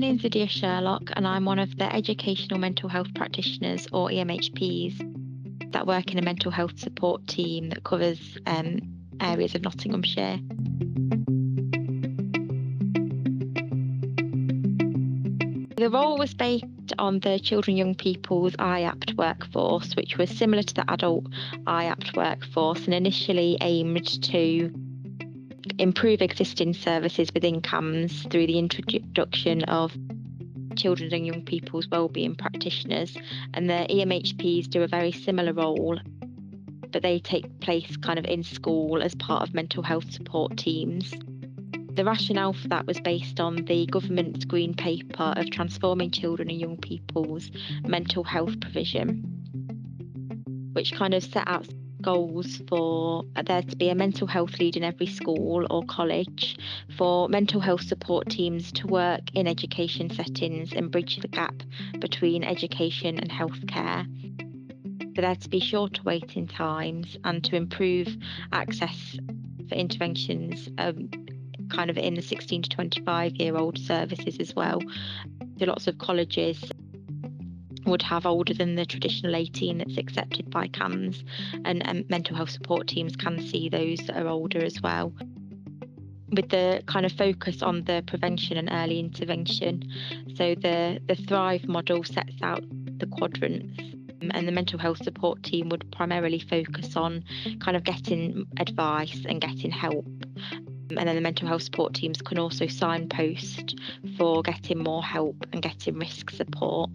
name's Lydia Sherlock and I'm one of the Educational Mental Health Practitioners, or EMHPs, that work in a mental health support team that covers areas of Nottinghamshire. The role was based on the Children and Young People's IAPT workforce, which was similar to the adult IAPT workforce and initially aimed to improve existing services within CAMHS through the introduction of children and young people's wellbeing practitioners. And the EMHPs do a very similar role, but they take place kind of in school as part of mental health support teams. The rationale for that was based on the government's green paper of transforming children and young people's mental health provision, which kind of set out goals for there to be a mental health lead in every school or college, for mental health support teams to work in education settings and bridge the gap between education and healthcare, for there to be shorter waiting times and to improve access for interventions kind of in the 16 to 25-year-old services as well. So lots of colleges would have older than the traditional 18 that's accepted by CAMHS, and mental health support teams can see those that are older as well, with the kind of focus on the prevention and early intervention. So the Thrive model sets out the quadrants, and the mental health support team would primarily focus on kind of getting advice and getting help. And then the mental health support teams can also signpost for getting more help and getting risk support.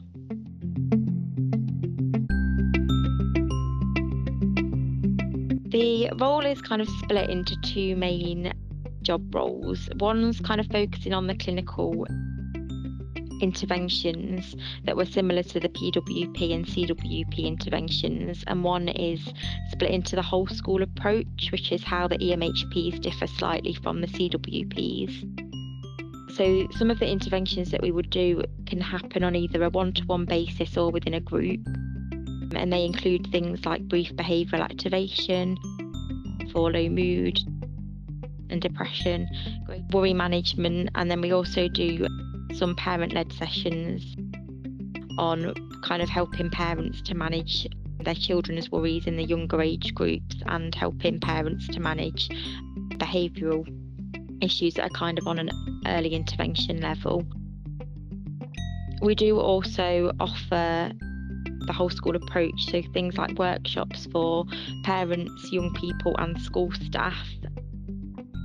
The role is kind of split into two main job roles. One's kind of focusing on the clinical interventions that were similar to the PWP and CWP interventions, and one is split into the whole school approach, which is how the EMHPs differ slightly from the CWPs. So some of the interventions that we would do can happen on either a one-to-one basis or within a group, and they include things like brief behavioural activation for low mood and depression, worry management, and then we also do some parent-led sessions on kind of helping parents to manage their children's worries in the younger age groups and helping parents to manage behavioural issues that are kind of on an early intervention level. We do also offer the whole school approach, so things like workshops for parents, young people and school staff,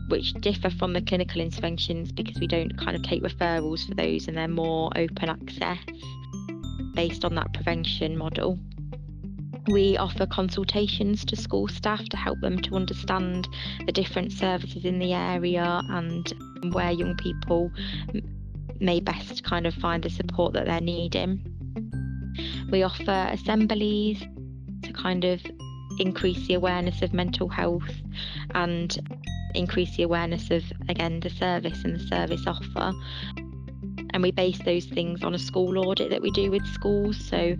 which differ from the clinical interventions because we don't kind of take referrals for those, and they're more open access based on that prevention model. We offer consultations to school staff to help them to understand the different services in the area and where young people may best kind of find the support that they're needing. We offer assemblies to kind of increase the awareness of mental health and increase the awareness of, again, the service and the service offer. And we base those things on a school audit that we do with schools. So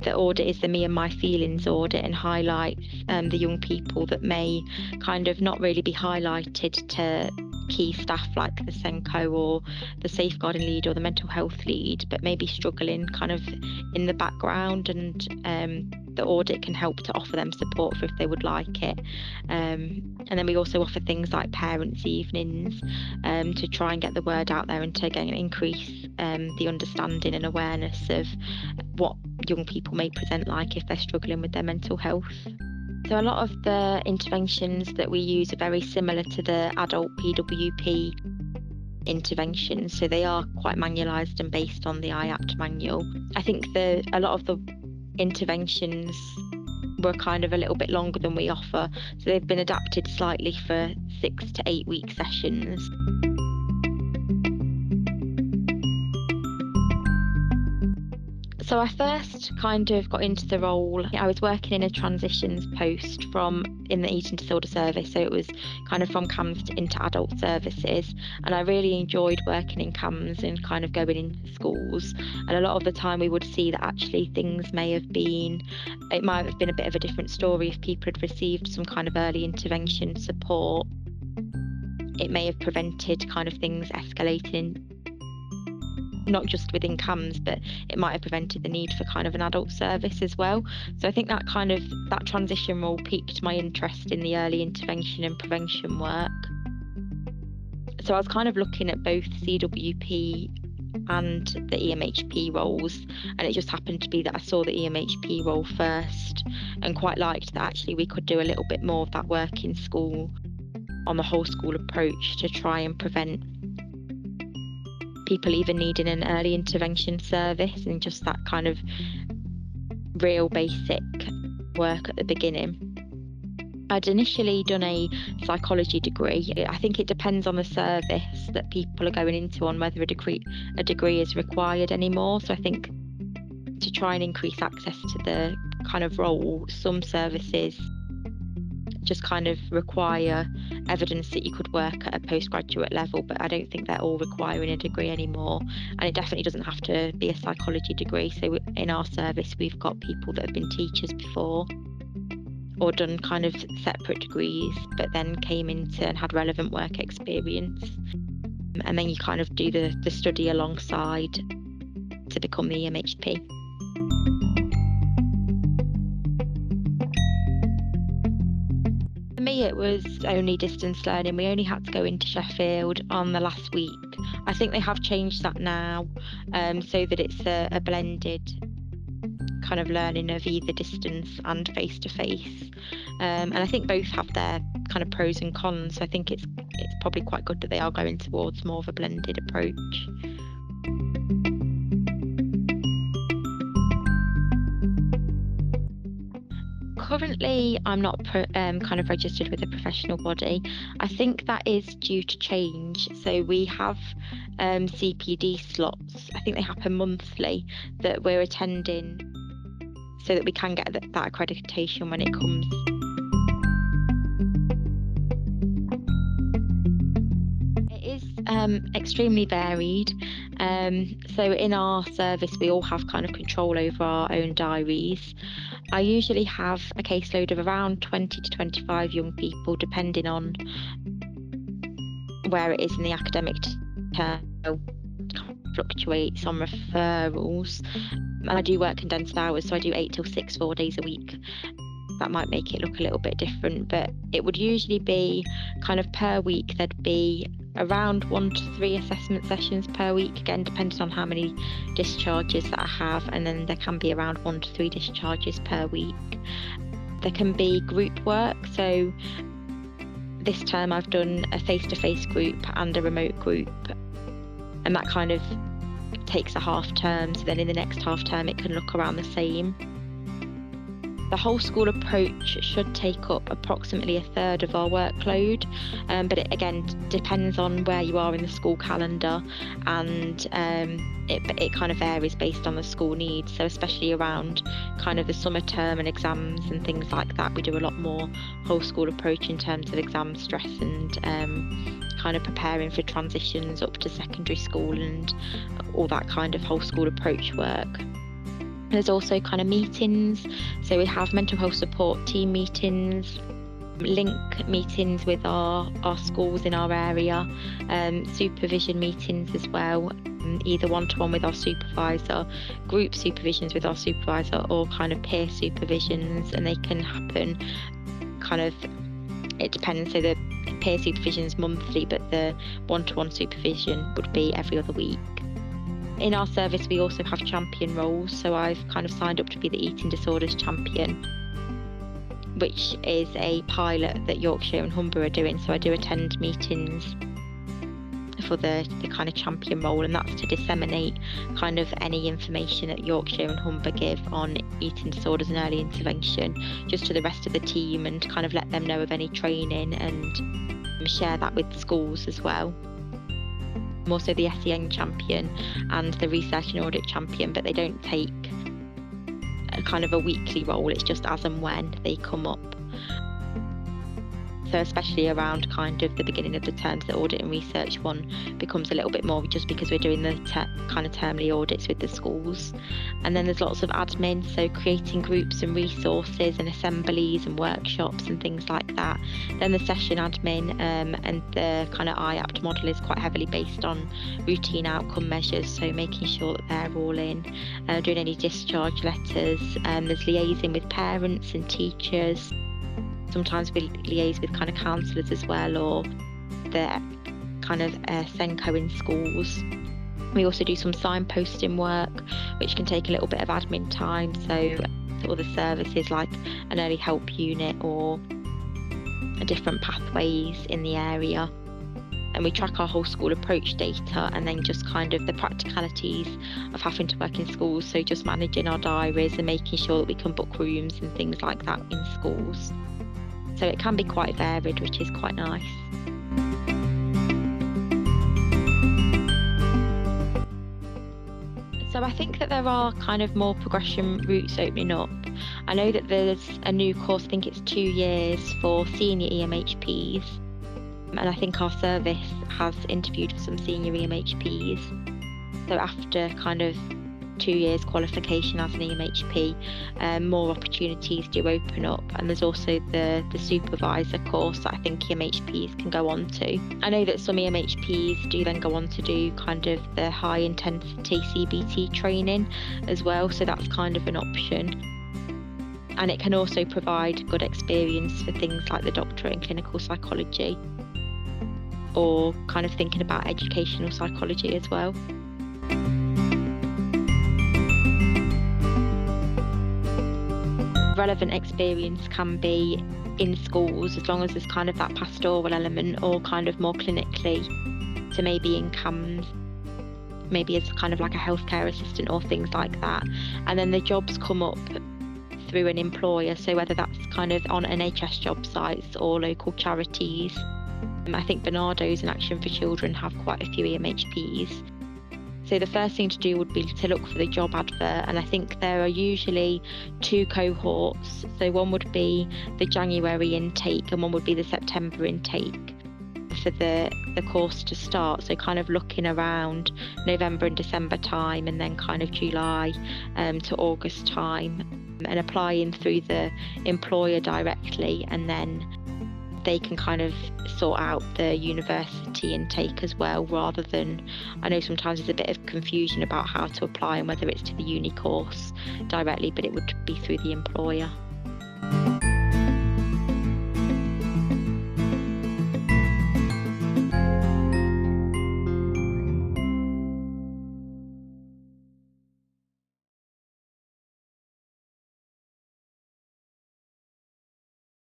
the audit is the Me and My Feelings audit, and highlights the young people that may kind of not really be highlighted to key staff like the SENCO or the safeguarding lead or the mental health lead, but maybe struggling kind of in the background, and the audit can help to offer them support for if they would like it. And then we also offer things like parents' evenings to try and get the word out there and to again increase the understanding and awareness of what young people may present like if they're struggling with their mental health. So a lot of the interventions that we use are very similar to the adult PWP interventions, so they are quite manualised and based on the IAPT manual. I think a lot of the interventions were kind of a little bit longer than we offer, so they've been adapted slightly for 6 to 8 week sessions. So I first kind of got into the role, I was working in a transitions post in the eating disorder service, so it was kind of from CAMHS into adult services, and I really enjoyed working in CAMHS and kind of going into schools. And a lot of the time we would see that actually things might have been a bit of a different story if people had received some kind of early intervention support. It may have prevented kind of things escalating not just within CAMS, but it might have prevented the need for kind of an adult service as well. So I think that transition role piqued my interest in the early intervention and prevention work. So I was kind of looking at both CWP and the EMHP roles, and it just happened to be that I saw the EMHP role first and quite liked that actually we could do a little bit more of that work in school on the whole school approach to try and prevent people even needing an early intervention service, and just that kind of real basic work at the beginning. I'd initially done a psychology degree. I think it depends on the service that people are going into on whether a degree is required anymore. So I think to try and increase access to the kind of role, some services just kind of require evidence that you could work at a postgraduate level, but I don't think they're all requiring a degree anymore, and it definitely doesn't have to be a psychology degree. So in our service we've got people that have been teachers before or done kind of separate degrees, but then came into and had relevant work experience, and then you kind of do the study alongside to become the EMHP. For me, it was only distance learning. We only had to go into Sheffield on the last week. I think they have changed that now, so that it's a blended kind of learning of either distance and face-to-face. And I think both have their kind of pros and cons. I think it's probably quite good that they are going towards more of a blended approach. Currently, I'm not kind of registered with a professional body. I think that is due to change. So we have CPD slots. I think they happen monthly that we're attending so that we can get that accreditation when it comes. It is extremely varied. So in our service, we all have kind of control over our own diaries. I usually have a caseload of around 20 to 25 young people, depending on where it is in the academic term. Fluctuates on referrals, and I do work condensed hours, so I do 8 till 6 4 days a week. That might make it look a little bit different, but it would usually be kind of per week there'd be around 1 to 3 assessment sessions per week, again depending on how many discharges that I have, and then there can be around 1 to 3 discharges per week. There can be group work, so this term I've done a face-to-face group and a remote group, and that kind of takes a half term, so then in the next half term it can look around the same. The whole school approach should take up approximately a third of our workload, but it again depends on where you are in the school calendar, and it kind of varies based on the school needs. So especially around kind of the summer term and exams and things like that, we do a lot more whole school approach in terms of exam stress and kind of preparing for transitions up to secondary school and all that kind of whole school approach work. There's also kind of meetings, so we have mental health support team meetings, link meetings with our schools in our area, supervision meetings as well, either one-to-one with our supervisor, group supervisions with our supervisor, or kind of peer supervisions, and they can happen kind of, it depends. So the peer supervision is monthly, but the one-to-one supervision would be every other week. In our service, we also have champion roles, so I've kind of signed up to be the eating disorders champion, which is a pilot that Yorkshire and Humber are doing. So I do attend meetings for the kind of champion role, and that's to disseminate kind of any information that Yorkshire and Humber give on eating disorders and early intervention just to the rest of the team, and kind of let them know of any training and share that with schools as well. I'm also the SEN champion and the research and audit champion, but they don't take a kind of a weekly role, it's just as and when they come up. So especially around kind of the beginning of the terms, the audit and research one becomes a little bit more just because we're doing the kind of termly audits with the schools. And then there's lots of admin, so creating groups and resources and assemblies and workshops and things like that. Then the session admin and the kind of IAPT model is quite heavily based on routine outcome measures, so making sure that they're all in, doing any discharge letters. There's liaising with parents and teachers. Sometimes we liaise with kind of counsellors as well, or the kind of SENCO in schools. We also do some signposting work, which can take a little bit of admin time. So other services like an early help unit or different pathways in the area. And we track our whole school approach data, and then just kind of the practicalities of having to work in schools. So just managing our diaries and making sure that we can book rooms and things like that in schools. So it can be quite varied, which is quite nice. So I think that there are kind of more progression routes opening up. I know that there's a new course, I think it's 2 years for senior EMHPs. And I think our service has interviewed for some senior EMHPs. So after kind of 2 years qualification as an EMHP, more opportunities do open up, and there's also the supervisor course that I think EMHPs can go on to. I know that some EMHPs do then go on to do kind of the high intensity CBT training as well, so that's kind of an option. And it can also provide good experience for things like the doctorate in clinical psychology, or kind of thinking about educational psychology as well. Relevant experience can be in schools, as long as there's kind of that pastoral element, or kind of more clinically, so maybe in CAMS, maybe as kind of like a healthcare assistant or things like that. And then the jobs come up through an employer, so whether that's kind of on NHS job sites or local charities. I think Bernardo's and Action for Children have quite a few EMHPs. So the first thing to do would be to look for the job advert, and I think there are usually 2 cohorts. So one would be the January intake and one would be the September intake for the course to start. So kind of looking around November and December time, and then kind of July to August time, and applying through the employer directly, and then they can kind of sort out the university intake as well, rather than, I know sometimes there's a bit of confusion about how to apply and whether it's to the uni course directly, but it would be through the employer.